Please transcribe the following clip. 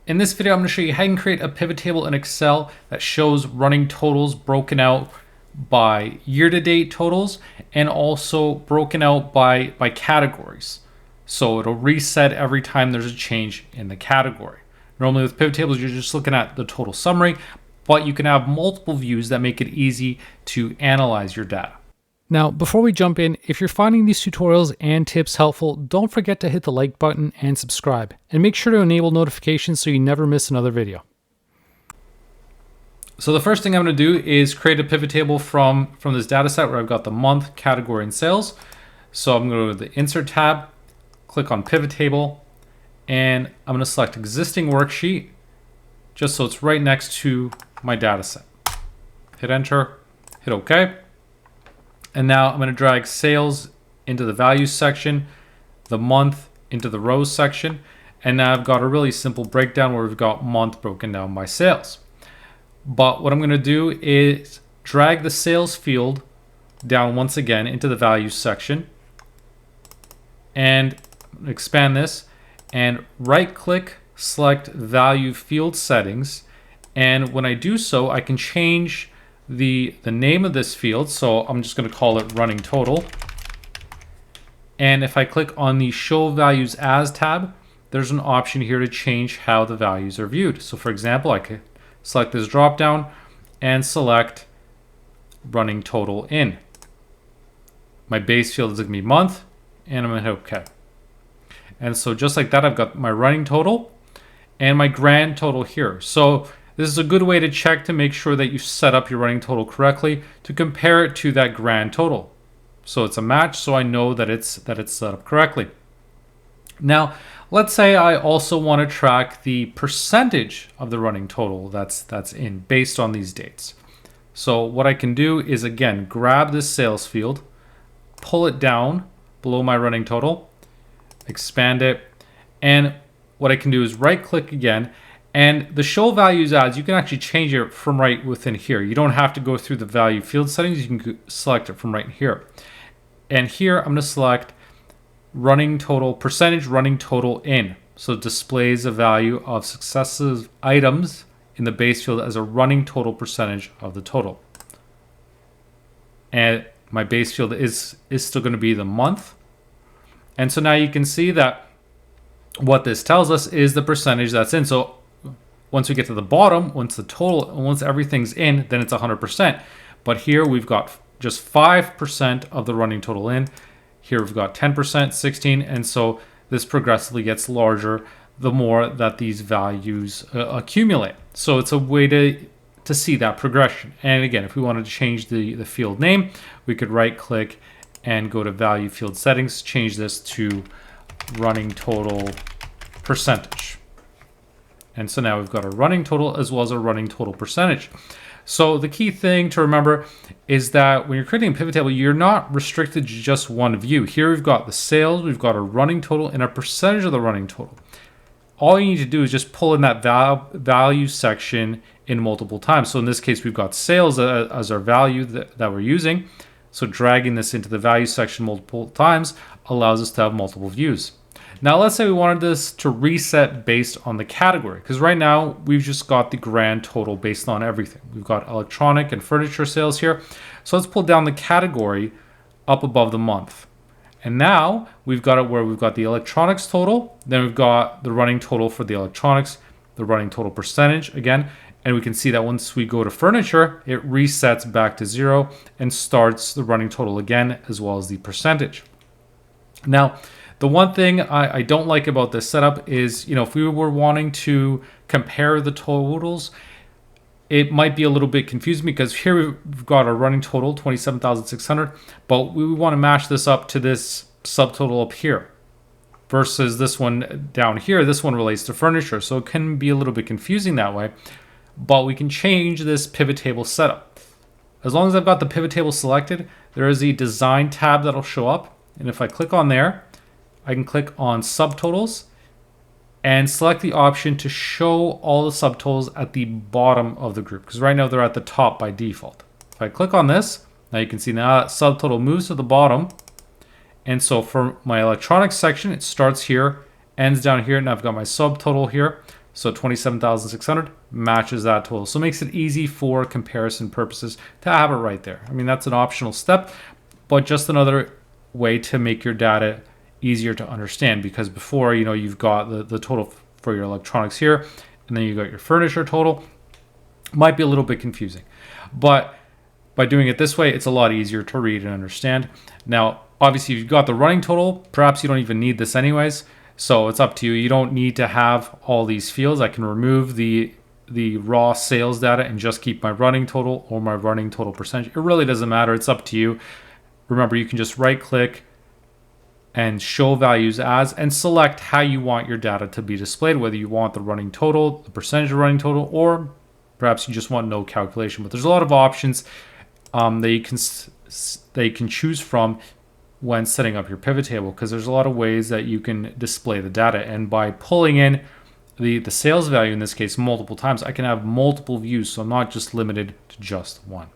In this video, I'm going to show you how you can create a pivot table in Excel that shows running totals broken out by year-to-date totals and also broken out by categories. So it'll reset every time there's a change in the category. Normally with pivot tables, you're just looking at the total summary, but you can have multiple views that make it easy to analyze your data. Now, before we jump in, if you're finding these tutorials and tips helpful, don't forget to hit the like button and subscribe. And make sure to enable notifications so you never miss another video. So the first thing I'm going to do is create a pivot table from this data set where I've got the month, category, and sales. So I'm going to go to the Insert tab, click on Pivot Table, and I'm going to select Existing Worksheet, just so it's right next to my data set. Hit Enter, hit OK. And now I'm going to drag sales into the values section, the month into the rows section. And now I've got a really simple breakdown where we've got month broken down by sales. But what I'm going to do is drag the sales field down once again into the values section and expand this and right click, select value field settings. And when I do so, I can change the name of this field. So I'm just going to call it running total. And if I click on the show values as tab, there's an option here to change how the values are viewed. So for example, I could select this drop down and select running total in. My base field is going to be month, and I'm going to hit OK. And so just like that, I've got my running total and my grand total here. So this is a good way to check to make sure that you set up your running total correctly to compare it to that grand total. So it's a match, so I know that it's set up correctly. Now, let's say I also want to track the percentage of the running total that's in based on these dates. So what I can do is, again, grab this sales field, pull it down below my running total, expand it, and what I can do is right click again, and the show values as, you can actually change it from right within here. You don't have to go through the value field settings. You can select it from right here. And here I'm going to select running total, percentage running total in. So it displays a value of successive items in the base field as a running total percentage of the total. And my base field is still going to be the month. And so now you can see that what this tells us is the percentage that's in. So once we get to the bottom, once everything's in, then it's 100%. But here we've got just 5% of the running total in. Here we've got 10%, 16, and so this progressively gets larger the more that these values accumulate. So it's a way to see that progression. And again, if we wanted to change the field name, we could right click and go to value field settings, change this to running total percentage. And so now we've got a running total as well as a running total percentage. So the key thing to remember is that when you're creating a pivot table, you're not restricted to just one view. Here we've got the sales, we've got a running total and a percentage of the running total. All you need to do is just pull in that value section in multiple times. So in this case, we've got sales as our value that we're using. So dragging this into the value section multiple times allows us to have multiple views. Now, let's say we wanted this to reset based on the category, because right now we've just got the grand total based on everything. We've got electronic and furniture sales here. So let's pull down the category up above the month. And now we've got it where we've got the electronics total, then we've got the running total for the electronics, the running total percentage again. And we can see that once we go to furniture, it resets back to 0 and starts the running total again, as well as the percentage. Now, the one thing I don't like about this setup is, if we were wanting to compare the totals, it might be a little bit confusing because here we've got our running total, 27,600, but we want to match this up to this subtotal up here versus this one down here. This one relates to furniture, so it can be a little bit confusing that way, but we can change this pivot table setup. As long as I've got the pivot table selected, there is a design tab that'll show up, and if I click on there, I can click on subtotals and select the option to show all the subtotals at the bottom of the group, because right now they're at the top by default. If I click on this, now you can see now that subtotal moves to the bottom. And so for my electronics section, it starts here, ends down here, and I've got my subtotal here. So 27,600 matches that total. So it makes it easy for comparison purposes to have it right there. I mean, that's an optional step, but just another way to make your data easier to understand, because before, you've got the total for your electronics here, and then you got your furniture total. Might be a little bit confusing, but by doing it this way, it's a lot easier to read and understand. Now, obviously, if you've got the running total, perhaps you don't even need this anyways. So it's up to you. You don't need to have all these fields. I can remove the raw sales data and just keep my running total or my running total percentage. It really doesn't matter. It's up to you. Remember, you can just right click and show values as and select how you want your data to be displayed, whether you want the running total, the percentage of running total, or perhaps you just want no calculation. But there's a lot of options that you can choose from when setting up your pivot table, because there's a lot of ways that you can display the data. And by pulling in the sales value, in this case, multiple times, I can have multiple views. So I'm not just limited to just one.